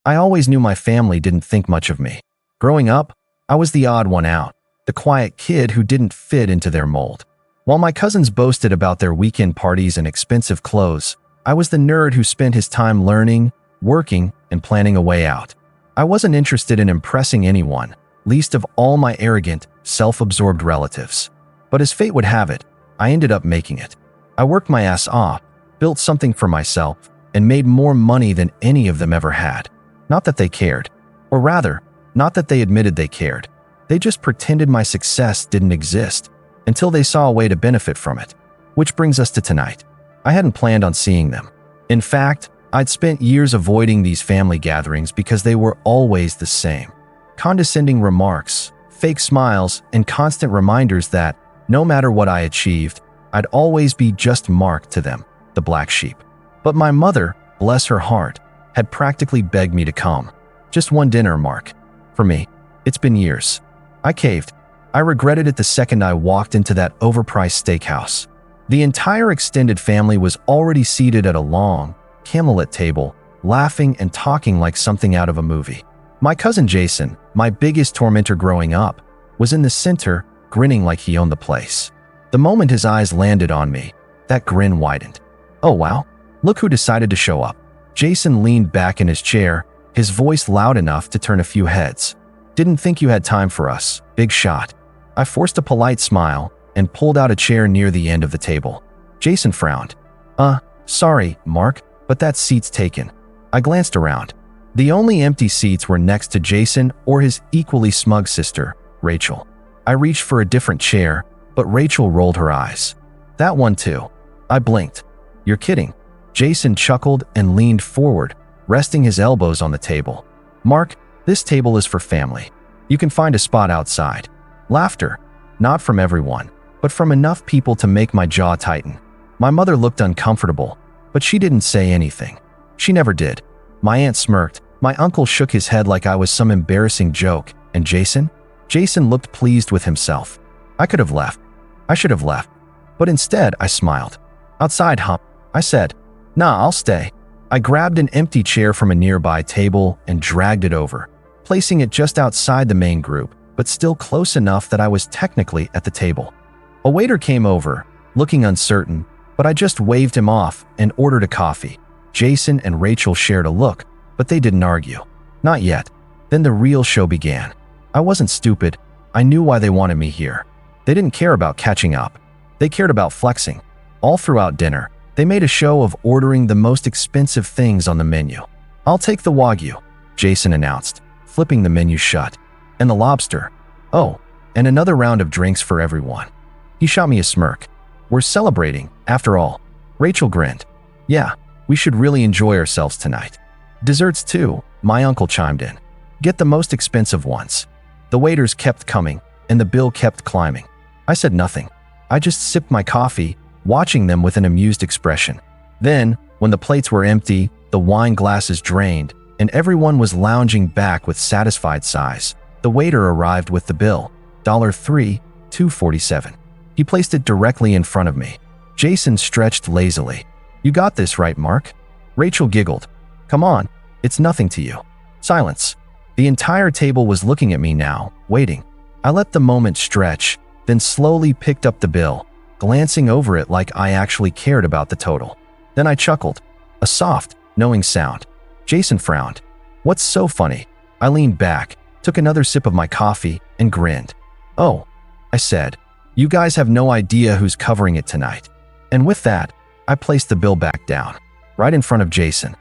I always knew my family didn't think much of me. Growing up, I was the odd one out, the quiet kid who didn't fit into their mold. While my cousins boasted about their weekend parties and expensive clothes, I was the nerd who spent his time learning, working, and planning a way out. I wasn't interested in impressing anyone, least of all my arrogant, self-absorbed relatives. But as fate would have it, I ended up making it. I worked my ass off, built something for myself, and made more money than any of them ever had. Not that they cared. Or rather, not that they admitted they cared. They just pretended my success didn't exist until they saw a way to benefit from it. Which brings us to tonight. I hadn't planned on seeing them. In fact, I'd spent years avoiding these family gatherings because they were always the same. Condescending remarks, fake smiles, and constant reminders that, no matter what I achieved, I'd always be just Mark to them, the black sheep. But my mother, bless her heart, had practically begged me to come. Just one dinner, Mark. For me, it's been years. I caved. I regretted it the second I walked into that overpriced steakhouse. The entire extended family was already seated at a long, candlelit table, laughing and talking like something out of a movie. My cousin Jason, my biggest tormentor growing up, was in the center, grinning like he owned the place. The moment his eyes landed on me, that grin widened. Oh wow, look who decided to show up. Jason leaned back in his chair, his voice loud enough to turn a few heads. Didn't think you had time for us, big shot. I forced a polite smile and pulled out a chair near the end of the table. Jason frowned. Sorry, Mark, but that seat's taken. I glanced around. The only empty seats were next to Jason or his equally smug sister, Rachel. I reached for a different chair, but Rachel rolled her eyes. That one too. I blinked. You're kidding. Jason chuckled and leaned forward, resting his elbows on the table. Mark, this table is for family. You can find a spot outside. Laughter. Not from everyone, but from enough people to make my jaw tighten. My mother looked uncomfortable, but she didn't say anything. She never did. My aunt smirked. My uncle shook his head like I was some embarrassing joke. And Jason? Jason looked pleased with himself. I could have left. I should have left. But instead, I smiled. Outside, huh? I said. Nah, I'll stay. I grabbed an empty chair from a nearby table and dragged it over, placing it just outside the main group, but still close enough that I was technically at the table. A waiter came over, looking uncertain, but I just waved him off and ordered a coffee. Jason and Rachel shared a look, but they didn't argue. Not yet. Then the real show began. I wasn't stupid. I knew why they wanted me here. They didn't care about catching up. They cared about flexing. All throughout dinner, they made a show of ordering the most expensive things on the menu. I'll take the Wagyu, Jason announced, flipping the menu shut. And the lobster. Oh, and another round of drinks for everyone. He shot me a smirk. We're celebrating, after all. Rachel grinned. Yeah, we should really enjoy ourselves tonight. Desserts too, my uncle chimed in. Get the most expensive ones. The waiters kept coming, and the bill kept climbing. I said nothing. I just sipped my coffee, watching them with an amused expression. Then, when the plates were empty, the wine glasses drained, and everyone was lounging back with satisfied sighs, the waiter arrived with the bill, $3, $2.47. He placed it directly in front of me. Jason stretched lazily. You got this right, Mark? Rachel giggled. Come on, it's nothing to you. Silence. The entire table was looking at me now, waiting. I let the moment stretch, then slowly picked up the bill, glancing over it like I actually cared about the total. Then I chuckled. A soft, knowing sound. Jason frowned. What's so funny? I leaned back, took another sip of my coffee, and grinned. Oh, I said. You guys have no idea who's covering it tonight. And with that, I placed the bill back down, right in front of Jason.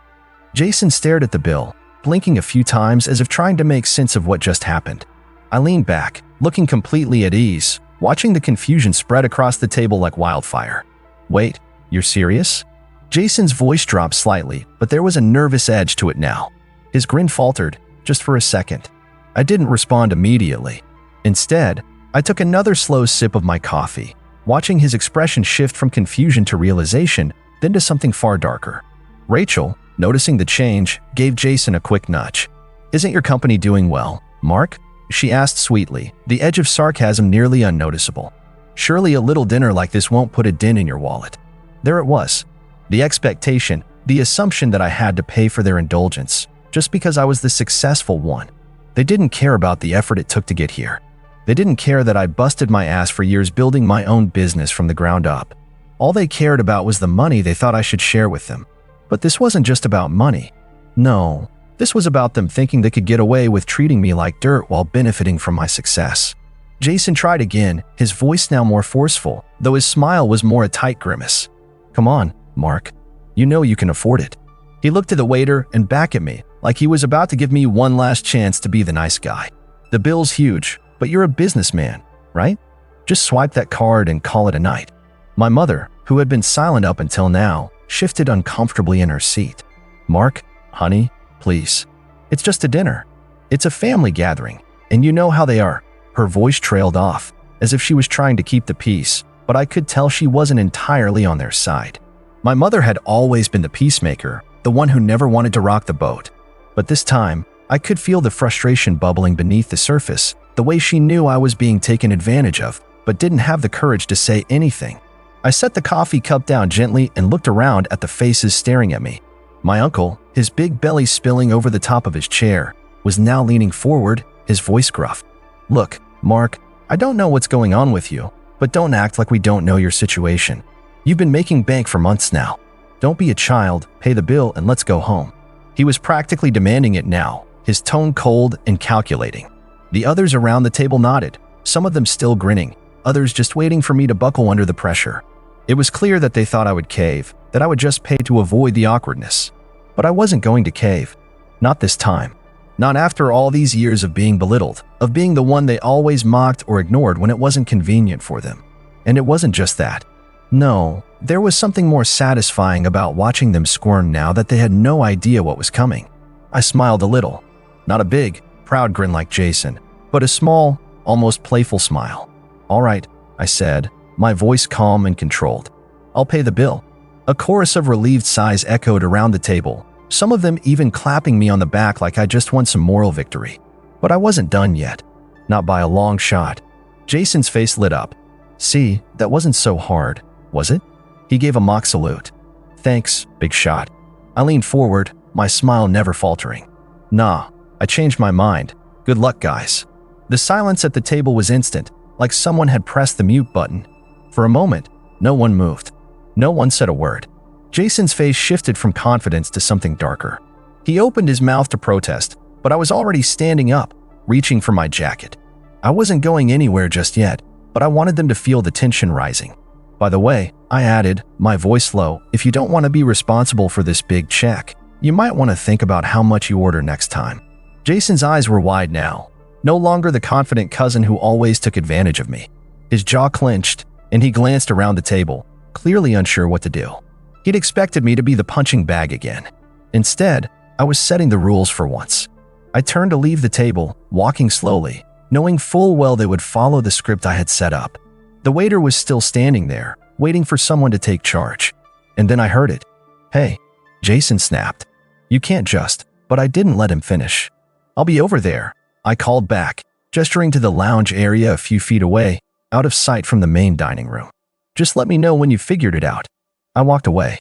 Jason stared at the bill, blinking a few times as if trying to make sense of what just happened. I leaned back, looking completely at ease, watching the confusion spread across the table like wildfire. Wait, you're serious? Jason's voice dropped slightly, but there was a nervous edge to it now. His grin faltered, just for a second. I didn't respond immediately. Instead, I took another slow sip of my coffee, watching his expression shift from confusion to realization, then to something far darker. Rachel, noticing the change, gave Jason a quick nudge. Isn't your company doing well, Mark? She asked sweetly, the edge of sarcasm nearly unnoticeable. Surely a little dinner like this won't put a dent in your wallet. There it was. The expectation, the assumption that I had to pay for their indulgence. just because I was the successful one. They didn't care about the effort it took to get here. They didn't care that I busted my ass for years building my own business from the ground up. All they cared about was the money they thought I should share with them. But this wasn't just about money. No, this was about them thinking they could get away with treating me like dirt while benefiting from my success. Jason tried again, his voice now more forceful, though his smile was more a tight grimace. Come on, Mark. You know you can afford it. He looked at the waiter and back at me, like he was about to give me one last chance to be the nice guy. The bill's huge, but you're a businessman, right? Just swipe that card and call it a night. My mother, who had been silent up until now, shifted uncomfortably in her seat. Mark, honey, please. It's just a dinner. It's a family gathering, and you know how they are. Her voice trailed off, as if she was trying to keep the peace, but I could tell she wasn't entirely on their side. My mother had always been the peacemaker, the one who never wanted to rock the boat. But this time, I could feel the frustration bubbling beneath the surface, the way she knew I was being taken advantage of, but didn't have the courage to say anything. I set the coffee cup down gently and looked around at the faces staring at me. My uncle, his big belly spilling over the top of his chair, was now leaning forward, his voice gruff. Look, Mark, I don't know what's going on with you, but don't act like we don't know your situation. You've been making bank for months now. Don't be a child, pay the bill, and let's go home. He was practically demanding it now, his tone cold and calculating. The others around the table nodded, some of them still grinning, others just waiting for me to buckle under the pressure. It was clear that they thought I would cave, that I would just pay to avoid the awkwardness. But I wasn't going to cave. Not this time. Not after all these years of being belittled, of being the one they always mocked or ignored when it wasn't convenient for them. And it wasn't just that. No, there was something more satisfying about watching them squirm now that they had no idea what was coming. I smiled a little. Not a big, proud grin like Jason, but a small, almost playful smile. All right, I said, my voice calm and controlled. I'll pay the bill. A chorus of relieved sighs echoed around the table, some of them even clapping me on the back like I just won some moral victory. But I wasn't done yet. Not by a long shot. Jason's face lit up. See, that wasn't so hard, was it? He gave a mock salute. Thanks, big shot. I leaned forward, my smile never faltering. Nah, I changed my mind. Good luck, guys. The silence at the table was instant, like someone had pressed the mute button. For a moment, no one moved. No one said a word. Jason's face shifted from confidence to something darker. He opened his mouth to protest, but I was already standing up, reaching for my jacket. I wasn't going anywhere just yet, but I wanted them to feel the tension rising. By the way, I added, my voice low, if you don't want to be responsible for this big check, you might want to think about how much you order next time. Jason's eyes were wide now, no longer the confident cousin who always took advantage of me. His jaw clenched, and he glanced around the table, clearly unsure what to do. He'd expected me to be the punching bag again. Instead, I was setting the rules for once. I turned to leave the table, walking slowly, knowing full well they would follow the script I had set up. The waiter was still standing there, waiting for someone to take charge. And then I heard it. Hey, Jason snapped. You can't just, but I didn't let him finish. I'll be over there, I called back, gesturing to the lounge area a few feet away, out of sight from the main dining room. Just let me know when you figured it out. I walked away.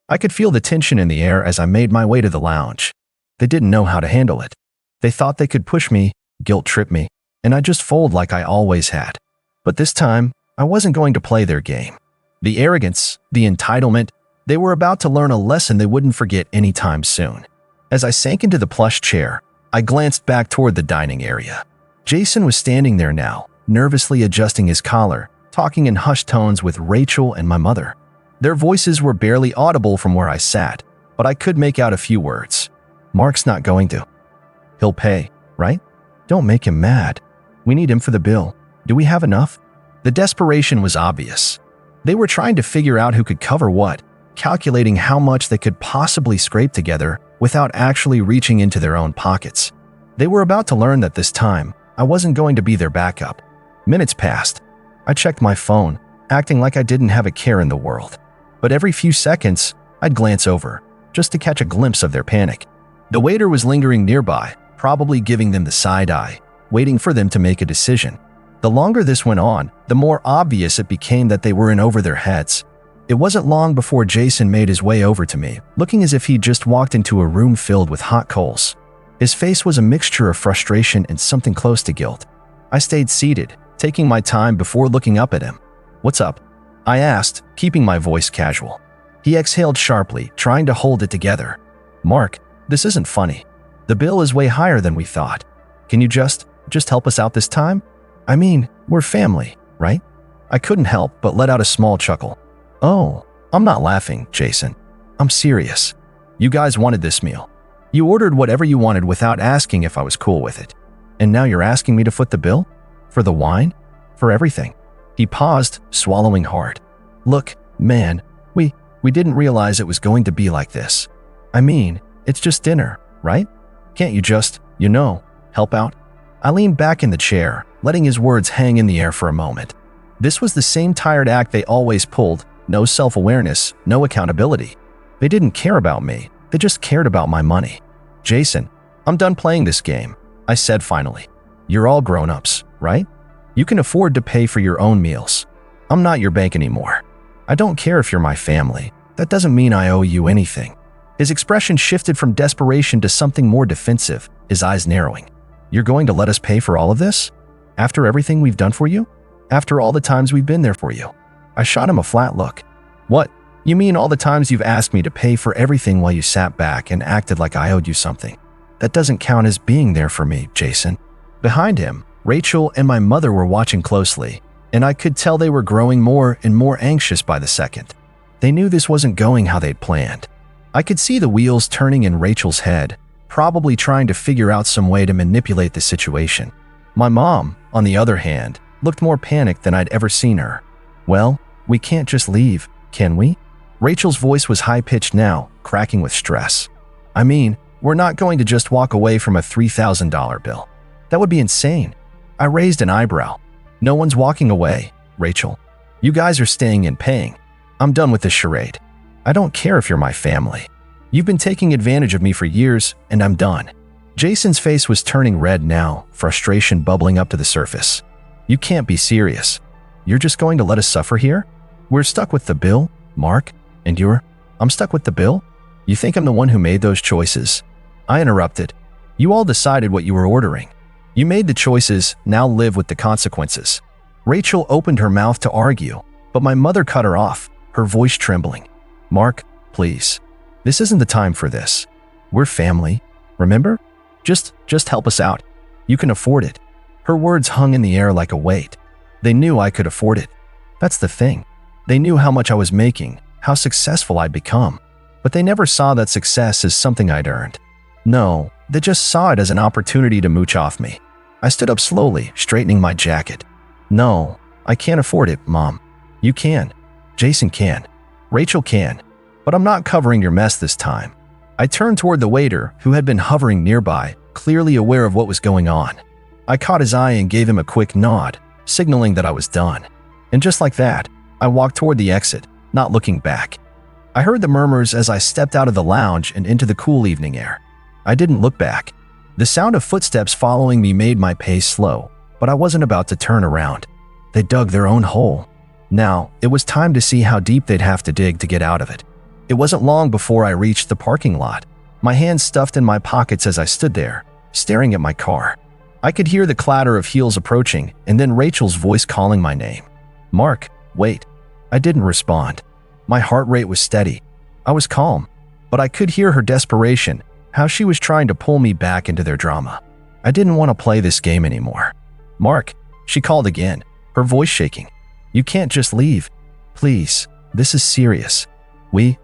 I could feel the tension in the air as I made my way to the lounge. They didn't know how to handle it. They thought they could push me, guilt-trip me, and I'd just fold like I always had. But this time, I wasn't going to play their game. The arrogance, the entitlement, they were about to learn a lesson they wouldn't forget anytime soon. As I sank into the plush chair, I glanced back toward the dining area. Jason was standing there now, nervously adjusting his collar, talking in hushed tones with Rachel and my mother. Their voices were barely audible from where I sat, but I could make out a few words. Mark's not going to. He'll pay, right? Don't make him mad. We need him for the bill. Do we have enough? The desperation was obvious. They were trying to figure out who could cover what, calculating how much they could possibly scrape together without actually reaching into their own pockets. They were about to learn that this time, I wasn't going to be their backup. Minutes passed. I checked my phone, acting like I didn't have a care in the world. But every few seconds, I'd glance over, just to catch a glimpse of their panic. The waiter was lingering nearby, probably giving them the side eye, waiting for them to make a decision. The longer this went on, the more obvious it became that they were in over their heads. It wasn't long before Jason made his way over to me, looking as if he'd just walked into a room filled with hot coals. His face was a mixture of frustration and something close to guilt. I stayed seated, taking my time before looking up at him. "What's up?" I asked, keeping my voice casual. He exhaled sharply, trying to hold it together. "Mark, this isn't funny. The bill is way higher than we thought. Can you just help us out this time? I mean, we're family, right?" I couldn't help but let out a small chuckle. "Oh, I'm not laughing, Jason. I'm serious. You guys wanted this meal. You ordered whatever you wanted without asking if I was cool with it. And now you're asking me to foot the bill? For the wine? For everything?" He paused, swallowing hard. "Look, man, we didn't realize it was going to be like this. I mean, it's just dinner, right? Can't you just, help out?" I leaned back in the chair, letting his words hang in the air for a moment. This was the same tired act they always pulled. No self-awareness, no accountability. They didn't care about me. They just cared about my money. "Jason, I'm done playing this game," I said finally. "You're all grown-ups, right? You can afford to pay for your own meals. I'm not your bank anymore. I don't care if you're my family. That doesn't mean I owe you anything." His expression shifted from desperation to something more defensive, his eyes narrowing. "You're going to let us pay for all of this? After everything we've done for you? After all the times we've been there for you?" I shot him a flat look. "What? You mean all the times you've asked me to pay for everything while you sat back and acted like I owed you something? That doesn't count as being there for me, Jason." Behind him, Rachel and my mother were watching closely, and I could tell they were growing more and more anxious by the second. They knew this wasn't going how they'd planned. I could see the wheels turning in Rachel's head, probably trying to figure out some way to manipulate the situation. My mom, on the other hand, looked more panicked than I'd ever seen her. "Well, we can't just leave, can we?" Rachel's voice was high-pitched now, cracking with stress. "I mean, we're not going to just walk away from a $3,000 bill. That would be insane." I raised an eyebrow. "No one's walking away, Rachel. You guys are staying and paying. I'm done with this charade. I don't care if you're my family. You've been taking advantage of me for years, and I'm done." Jason's face was turning red now, frustration bubbling up to the surface. "You can't be serious. You're just going to let us suffer here? We're stuck with the bill, Mark, and I'm stuck with the bill? You think I'm the one who made those choices?" I interrupted. "You all decided what you were ordering. You made the choices, now live with the consequences." Rachel opened her mouth to argue, but my mother cut her off, her voice trembling. "Mark, please. This isn't the time for this. We're family, remember? Just help us out. You can afford it." Her words hung in the air like a weight. They knew I could afford it. That's the thing. They knew how much I was making, how successful I'd become. But they never saw that success as something I'd earned. No, they just saw it as an opportunity to mooch off me. I stood up slowly, straightening my jacket. "No, I can't afford it, Mom. You can. Jason can. Rachel can. But I'm not covering your mess this time." I turned toward the waiter, who had been hovering nearby, clearly aware of what was going on. I caught his eye and gave him a quick nod, signaling that I was done. And just like that, I walked toward the exit, not looking back. I heard the murmurs as I stepped out of the lounge and into the cool evening air. I didn't look back. The sound of footsteps following me made my pace slow, but I wasn't about to turn around. They dug their own hole. Now, it was time to see how deep they'd have to dig to get out of it. It wasn't long before I reached the parking lot, my hands stuffed in my pockets as I stood there, staring at my car. I could hear the clatter of heels approaching and then Rachel's voice calling my name. "Mark, wait." I didn't respond. My heart rate was steady. I was calm, but I could hear her desperation, how she was trying to pull me back into their drama. I didn't want to play this game anymore. "Mark," she called again, her voice shaking. "You can't just leave. Please, this is serious."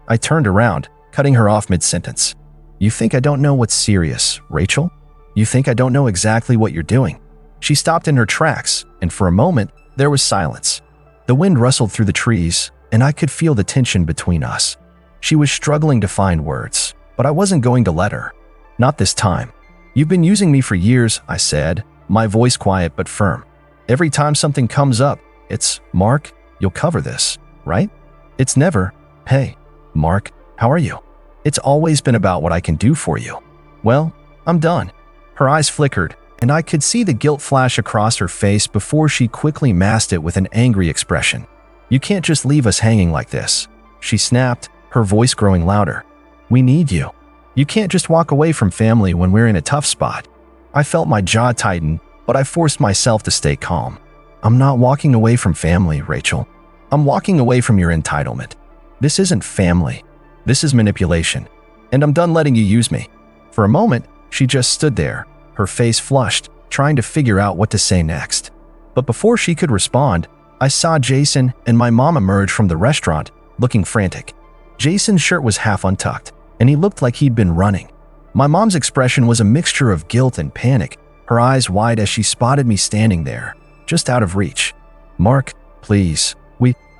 I turned around, cutting her off mid-sentence. "You think I don't know what's serious, Rachel? You think I don't know exactly what you're doing?" She stopped in her tracks, and for a moment, there was silence. The wind rustled through the trees, and I could feel the tension between us. She was struggling to find words, but I wasn't going to let her. Not this time. "You've been using me for years," I said, my voice quiet but firm. "Every time something comes up, it's, 'Mark, you'll cover this, right?' It's never, 'Hey, Mark, how are you?' It's always been about what I can do for you." "Well, I'm done." Her eyes flickered, and I could see the guilt flash across her face before she quickly masked it with an angry expression. You can't just leave us hanging like this. She snapped, her voice growing louder. We need you. You can't just walk away from family when we're in a tough spot. I felt my jaw tighten, but I forced myself to stay calm. I'm not walking away from family, Rachel. I'm walking away from your entitlement. This isn't family. This is manipulation. And I'm done letting you use me. For a moment, she just stood there, her face flushed, trying to figure out what to say next. But before she could respond, I saw Jason and my mom emerge from the restaurant, looking frantic. Jason's shirt was half untucked, and he looked like he'd been running. My mom's expression was a mixture of guilt and panic, her eyes wide as she spotted me standing there, just out of reach. Mark, please,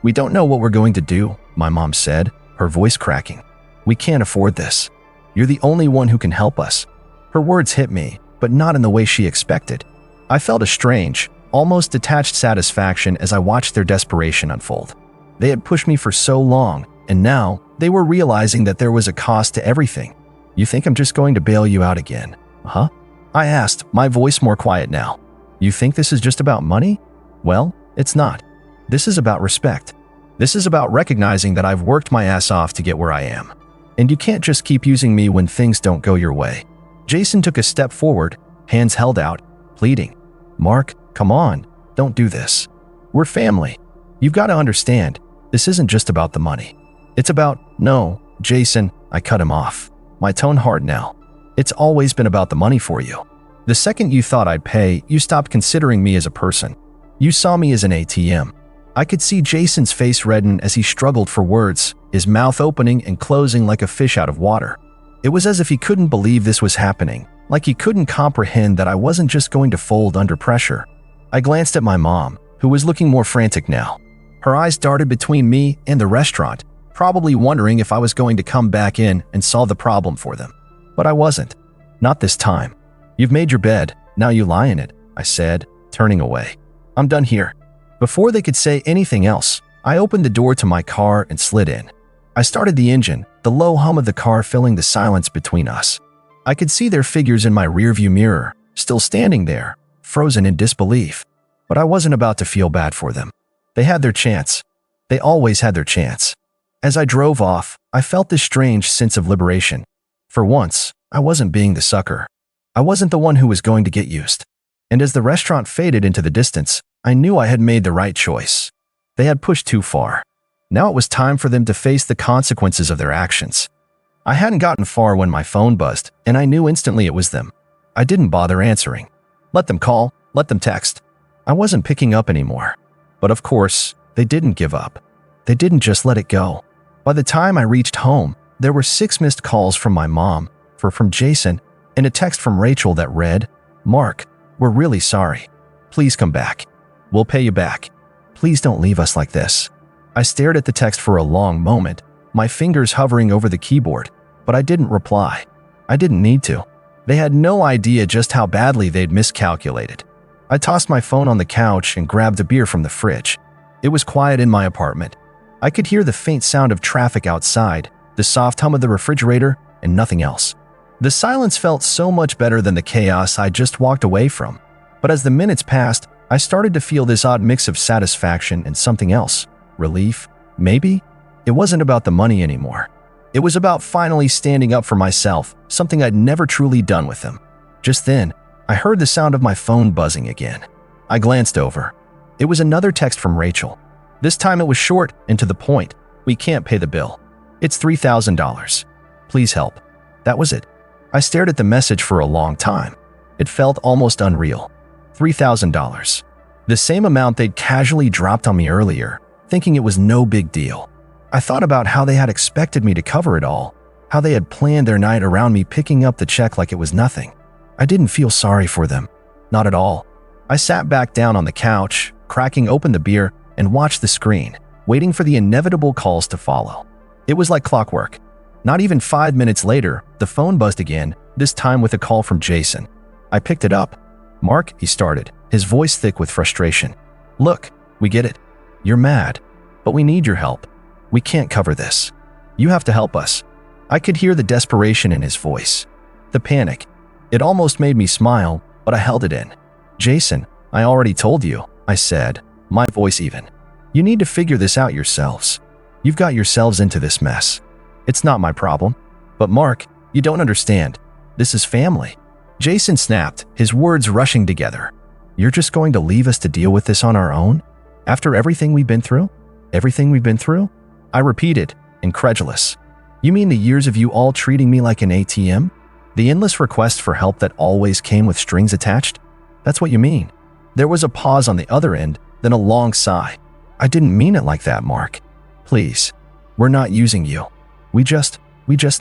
we don't know what we're going to do, my mom said, her voice cracking. We can't afford this. You're the only one who can help us. Her words hit me, but not in the way she expected. I felt a strange, almost detached satisfaction as I watched their desperation unfold. They had pushed me for so long, and now they were realizing that there was a cost to everything. You think I'm just going to bail you out again, huh? I asked, my voice more quiet now. You think this is just about money? Well, it's not. This is about respect. This is about recognizing that I've worked my ass off to get where I am. And you can't just keep using me when things don't go your way. Jason took a step forward, hands held out, pleading. Mark, come on, don't do this. We're family. You've got to understand, this isn't just about the money. It's about, no, Jason, I cut him off. My tone hard now. It's always been about the money for you. The second you thought I'd pay, you stopped considering me as a person. You saw me as an ATM. I could see Jason's face redden as he struggled for words, his mouth opening and closing like a fish out of water. It was as if he couldn't believe this was happening, like he couldn't comprehend that I wasn't just going to fold under pressure. I glanced at my mom, who was looking more frantic now. Her eyes darted between me and the restaurant, probably wondering if I was going to come back in and solve the problem for them. But I wasn't. Not this time. You've made your bed, now you lie in it, I said, turning away. I'm done here. Before they could say anything else, I opened the door to my car and slid in. I started the engine, the low hum of the car filling the silence between us. I could see their figures in my rearview mirror, still standing there, frozen in disbelief. But I wasn't about to feel bad for them. They had their chance. They always had their chance. As I drove off, I felt this strange sense of liberation. For once, I wasn't being the sucker. I wasn't the one who was going to get used. And as the restaurant faded into the distance, I knew I had made the right choice. They had pushed too far. Now it was time for them to face the consequences of their actions. I hadn't gotten far when my phone buzzed, and I knew instantly it was them. I didn't bother answering. Let them call, let them text. I wasn't picking up anymore. But of course, they didn't give up. They didn't just let it go. By the time I reached home, there were 6 missed calls from my mom, from Jason, and a text from Rachel that read, Mark, we're really sorry. Please come back. We'll pay you back. Please don't leave us like this. I stared at the text for a long moment, my fingers hovering over the keyboard, but I didn't reply. I didn't need to. They had no idea just how badly they'd miscalculated. I tossed my phone on the couch and grabbed a beer from the fridge. It was quiet in my apartment. I could hear the faint sound of traffic outside, the soft hum of the refrigerator, and nothing else. The silence felt so much better than the chaos I just walked away from. But as the minutes passed, I started to feel this odd mix of satisfaction and something else. Relief? Maybe? It wasn't about the money anymore. It was about finally standing up for myself, something I'd never truly done with them. Just then, I heard the sound of my phone buzzing again. I glanced over. It was another text from Rachel. This time it was short and to the point. We can't pay the bill. It's $3,000. Please help. That was it. I stared at the message for a long time. It felt almost unreal. $3,000. The same amount they'd casually dropped on me earlier, thinking it was no big deal. I thought about how they had expected me to cover it all, how they had planned their night around me picking up the check like it was nothing. I didn't feel sorry for them. Not at all. I sat back down on the couch, cracking open the beer, and watched the screen, waiting for the inevitable calls to follow. It was like clockwork. Not even 5 minutes later, the phone buzzed again, this time with a call from Jason. I picked it up. Mark, he started, his voice thick with frustration. Look, we get it. You're mad, but we need your help. We can't cover this. You have to help us. I could hear the desperation in his voice. The panic. It almost made me smile, but I held it in. Jason, I already told you, I said, my voice even. You need to figure this out yourselves. You've got yourselves into this mess. It's not my problem. But Mark, you don't understand. This is family. Jason snapped, his words rushing together. You're just going to leave us to deal with this on our own? After everything we've been through? Everything we've been through? I repeated, incredulous. You mean the years of you all treating me like an ATM? The endless requests for help that always came with strings attached? That's what you mean. There was a pause on the other end, then a long sigh. I didn't mean it like that, Mark. Please, we're not using you. We just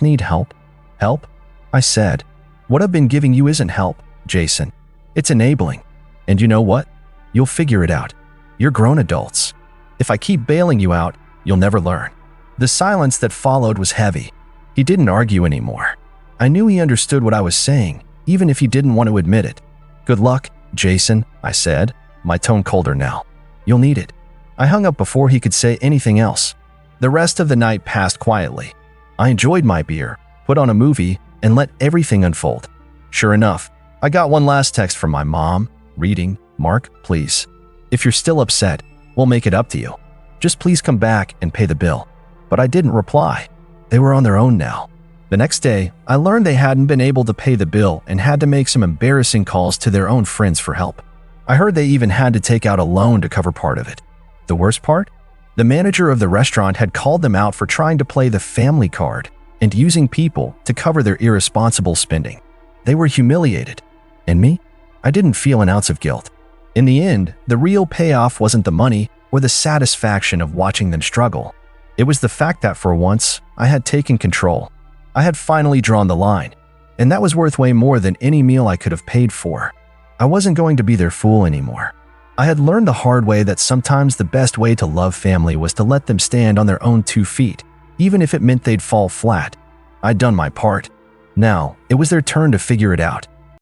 need help. Help? I said. What I've been giving you isn't help, Jason. It's enabling. And you know what? You'll figure it out. You're grown adults. If I keep bailing you out, you'll never learn. The silence that followed was heavy. He didn't argue anymore. I knew he understood what I was saying, even if he didn't want to admit it. Good luck, Jason, I said, my tone colder now. You'll need it. I hung up before he could say anything else. The rest of the night passed quietly. I enjoyed my beer, put on a movie, and let everything unfold. Sure enough, I got one last text from my mom, reading, Mark, please. If you're still upset, we'll make it up to you. Just please come back and pay the bill. But I didn't reply. They were on their own now. The next day, I learned they hadn't been able to pay the bill and had to make some embarrassing calls to their own friends for help. I heard they even had to take out a loan to cover part of it. The worst part? The manager of the restaurant had called them out for trying to play the family card and using people to cover their irresponsible spending. They were humiliated. And me? I didn't feel an ounce of guilt. In the end, the real payoff wasn't the money or the satisfaction of watching them struggle. It was the fact that for once, I had taken control. I had finally drawn the line, and that was worth way more than any meal I could have paid for. I wasn't going to be their fool anymore. I had learned the hard way that sometimes the best way to love family was to let them stand on their own 2 feet, even if it meant they'd fall flat. I'd done my part. Now, it was their turn to figure it out.